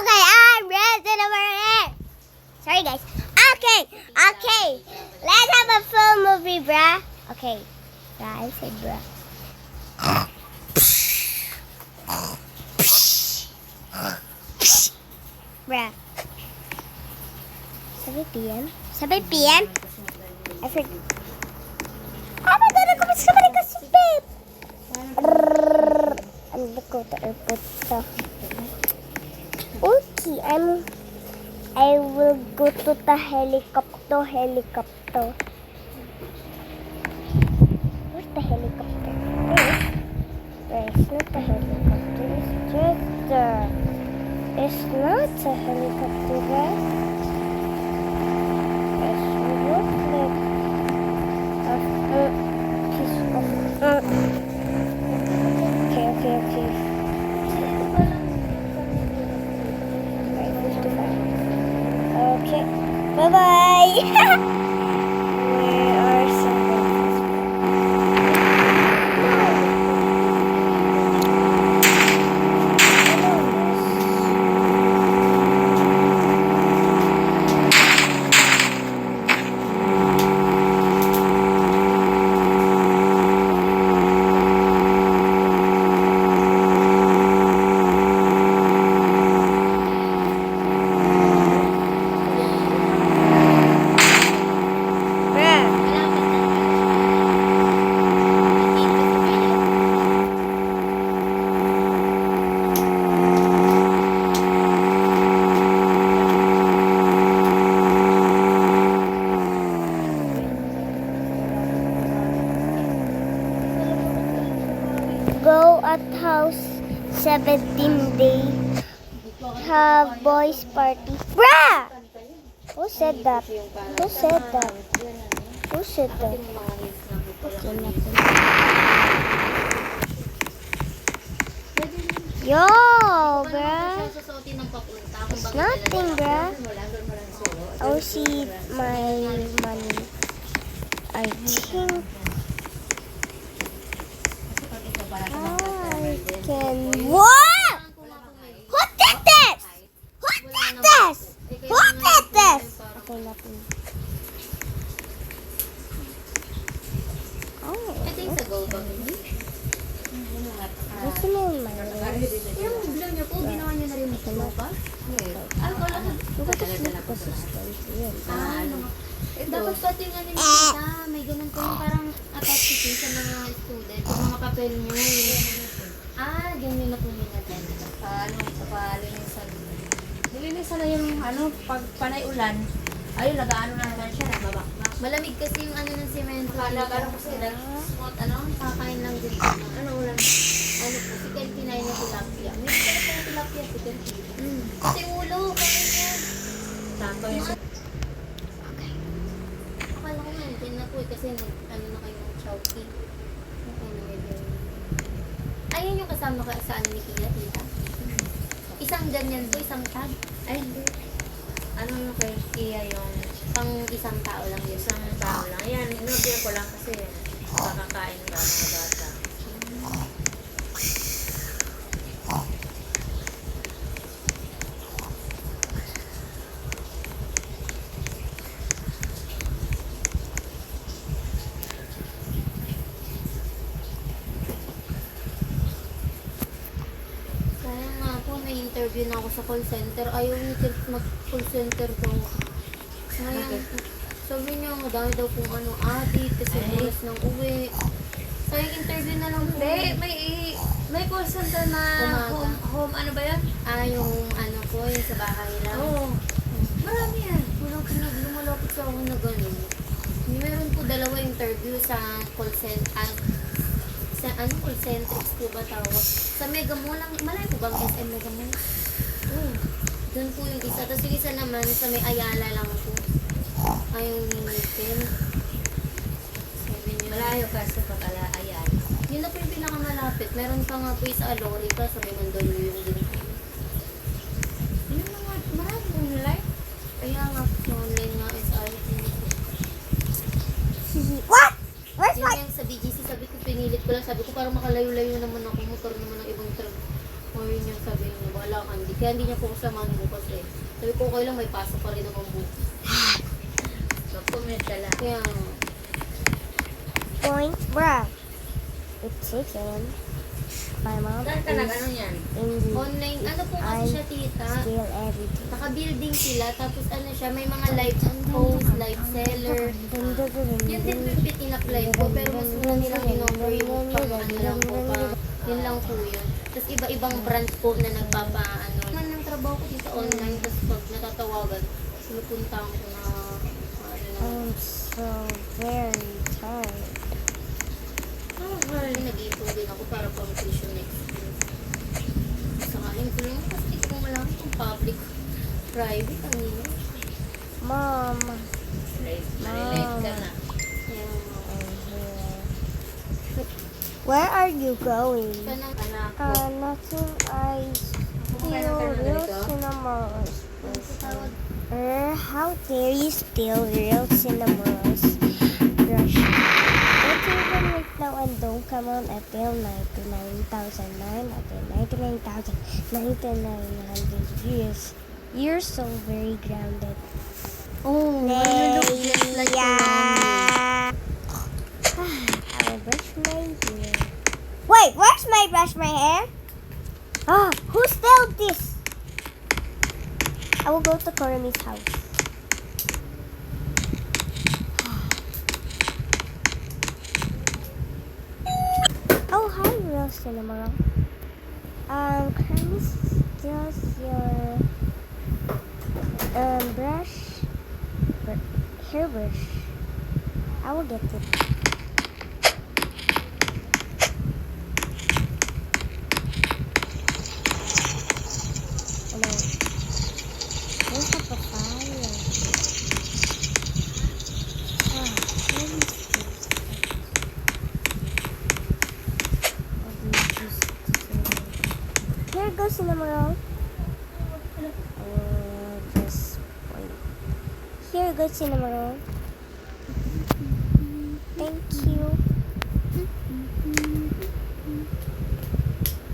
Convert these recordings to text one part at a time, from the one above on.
Okay, I'm ready to it. Sorry, guys. Okay. Let's have a film movie, bruh. Okay. Bruh, I said bruh. Bruh. 7 p.m.? 7 p.m.? I forgot. Oh my god, ako mas kamali ko si Babe. Ang lako to airport to. Okay, I will go to the helicopter. Where's the helicopter? It's not the helicopter. It's just the... It's not a helicopter, guys. It's look like a piece of... Okay. Okay, bye-bye. Where are some go at house 17 day have boys party. Bruh! Who said that? Okay, nothing. Yo, bruh. It's nothing, bruh. I'll see my money. I think I can. What? Who did this? Okay, nothing. Oh. Gusto mo yung mayroon? Yung blue niyo po, ginawa niyo na rin sa lupa? Dapat pati nga nila kita, may ganun po yung parang attached sa mga student, yung mga papel niyo. Ganyan na po nila din. Sa palinisan. Nilinisan na yung pag panay ulan, ayun, nag-ano na naman siya, nababakbak. Malamig kasi yung ng semento. Kala kasi nag-smooth, Kakain lang din. ulan. Po, si Kelty na yung tilapia. May pala pa yung tilapia, si Kelty. Kasi ulo, kain yan. Sakto yung Akala ko nga, hindi na po kasi na kayo ng chowky. Ayun yung kasama ka sa ni Kia, tita. Isang ganyan po, isang tag. Ay, hindi. Ano yung kay Kia yung Pang isang tao lang yun. isang tao lang. Yan, inorder ko lang kasi kakakain ba mga bata. Kaya nga po, may interview na ako sa call center. Ayaw niya mag-call center daw. Ngayon, sabi niya, madami daw kung audit kasi oras ng uwi. Kaya interview na lang po. May call center na home, ano ba yan? Yung po, yung sa bahay lang. Oo. Marami yan. Lumalapit sa ako na gano'n. Meron po dalawa interview sa call center. Sa call center po ba tawag? Sa Mega Mall lang. Malay po bang SM Mega Mall? Doon po yung isa. Tapos yung isa naman sa may Ayala lang po. Ayun yung Newton. Malayo ka sa pagkala, ayan. Yun na po yung pinakamalapit. Meron pa nga po yung sa Alorica, sa may Mandaluyong din po. Yun na nga, marami kong live. Kaya nga po, online nga SRT. What? Where's Yun my... yung sa BGC, sabi ko, pinilit ko lang. Sabi ko, parang makalayo-layo naman ako. Motor naman ng ibang truck. O yun yung sabi niya, wala ka, hindi. Kaya hindi niya po kasamahan bukas eh. Sabi ko, okay lang, may pasok pa rin naman bukas. Mag-comment ka lang. Kaya, Point, bruh. It's taken by mom. Saan ka nag-ano yan? In the online, ano po kasi siya, tita? steal everything. Naka-building sila, tapos ano siya, may mga live host, live seller. Yun din po yung in-apply ko, pero mas muna nilang in-offer yung pang ano lang po pa. Yun lang po yun. Tapos iba-ibang branch po na nagpapa-ano. Man ng trabaho ko dito online, tapos pag natatawagan, pinupuntahan ko na ano na. I'm so very tired. Nag-iipon din ako para pang tuition next year. Sakaling ko lang, kasi kung wala akong public, private, ang ino. Mom, Malilate ka na. Kaya, I'm here. Where are you going? kanang Anak ko. Nothing. I steal real cinema rolls. tawag. How dare you steal real cinema rolls? Brush. Let's even right now and don't come on until 99,009, until 99,900 years. You're so very grounded. Oh, you look just like your mommy. I will brush my hair. Wait, where's my brush my hair? Ah, who stole this? I will go to Korami's house. Oh, hi, real cinema. Korami steals your brush, hairbrush. I will get it. Hello. There's a papaya. Ah, let me see. Here goes cinema roll. Just wait. Here goes cinema roll. Thank you.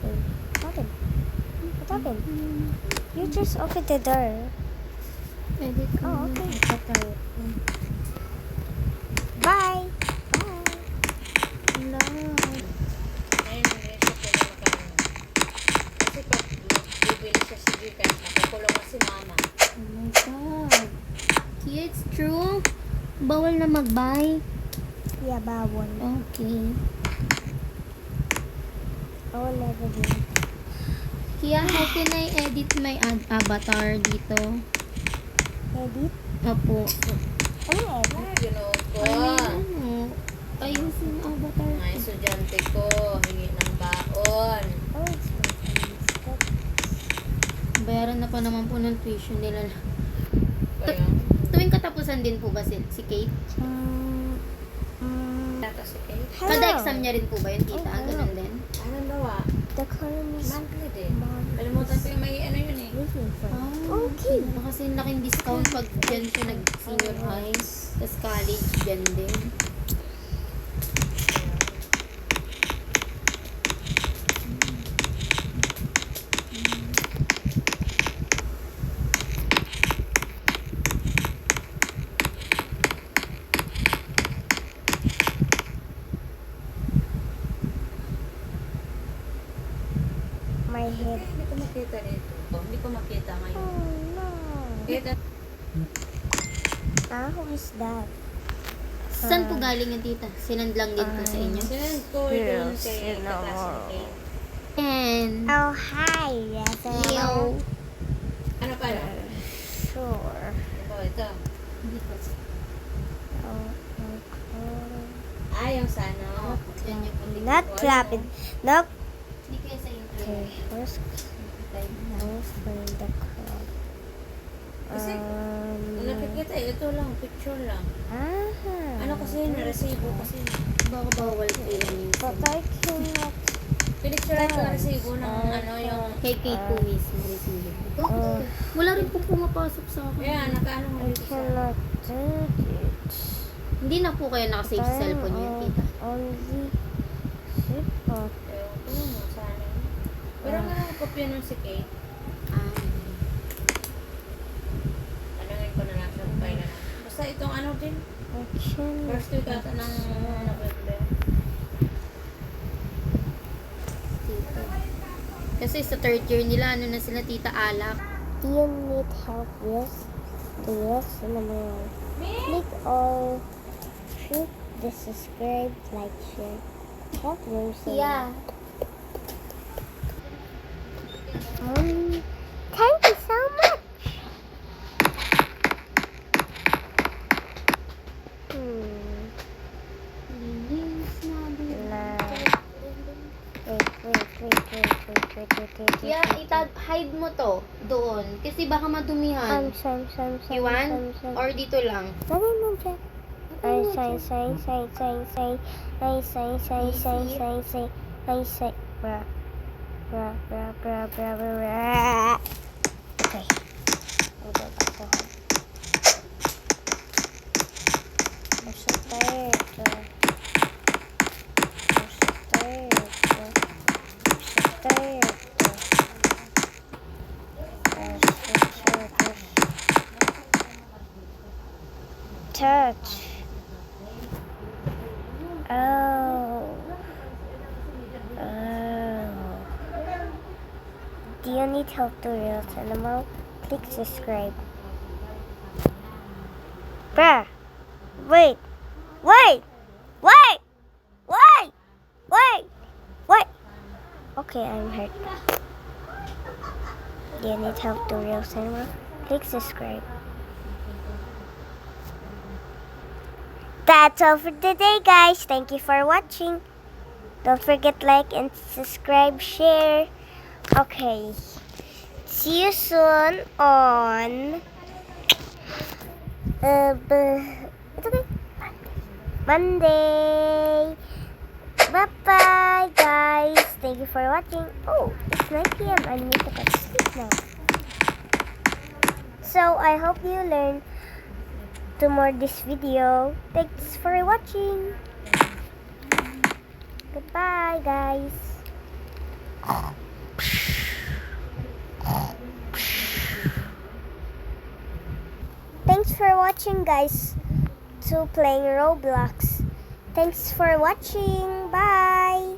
Hey, what happened? What happened? You just opened the door. Pwede ka Oh, na. okay. Bye. Bye. Wala. Ayun, hindi siya pwede magkano. Kasi pag bibili siya si Gcash, nakukulong na si mama. Oh my God. Yeah, it's true. Bawal na mag-buy. Yeah, bawal. Okay. I will never do it. Kia, how can I edit my avatar dito? Edit? Opo. Ano edit? Ah, ginood ko. Ano? Ayusin yung avatar. Mga estudyante ko, hingi ng baon. Oh, it's my friend's step. Bayaran na pa naman po ng tuition nila. Kaya, Tuwing katapusan din po ba si Kate? tata si Kate. Hello. Kada exam niya rin po ba yun, tita? Oh, Ganun din? Ano daw ah? The Korami's Monthly din. mom Kalimutan ko yung may ano yun eh. waiting for me. Ah, Okay. Kasi laking discount pag dyan siya nag-senior high. Tapos college dyan din. My head. Hindi ko makita dito. Oh, hindi ko makita ngayon. Oh, no. Kita. Who is that? Saan po galing yung tita? Sinandlang din po sa inyo? Sinend ko doon kay kaklase ni Kate. And, Oh, hi. Yes, yo. Ano pala? Sure. Ito. Oh, okay. Ah, yung sa ano. Yan yung puti. Not clapping. Nope. Hindi kaya sa inyo. Okay, first now find the crowd. Kasi, nakikita eh, ito lang, picture lang. Ano kasi yun, resibo kasi. Baka bawal po yun. But I cannot. Pinicture ko yung resibo ng ano yung... Kay Kate po mismo. Wala rin po pumapasok sa akin. Ayan, nakaano mo I dito sa... cannot do it. Hindi na po kayo nakasave sa cellphone niyo, tita. Only zip up. Ewan ko, sana yun. Pero nga, kopya nun si Kate. Tanungin ko na lang siya kung kailan. Basta itong ano din. First week ata ng November. Dito. Kasi sa third year nila, ano na sila, Tita Alak. Do you need help with the real cinema? Click or click the subscribe, like, share. Help Real Cinema. Yeah. Thank you so much. Yeah, hide mo to doon. Kasi baka madumihan. You want? Or dito lang? Lagay mo dyan. Ay, say. Bra. Okay. I'll go back to home. I'm so tired. Touch. Do you need help to Real Cinema? Click subscribe. Bruh. Wait. Okay, I'm hurt. Do you need help to Real Cinema? Click subscribe. That's all for today, guys. Thank you for watching. Don't forget like and subscribe, share. Okay. See you soon on it's okay. Monday. Bye-bye, guys. Thank you for watching. Oh, it's 9 p.m. I need to go to sleep now. So, I hope you learned to more this video. Thanks for watching. Goodbye, guys. Thanks for watching, guys, to playing Roblox. Thanks for watching. Bye.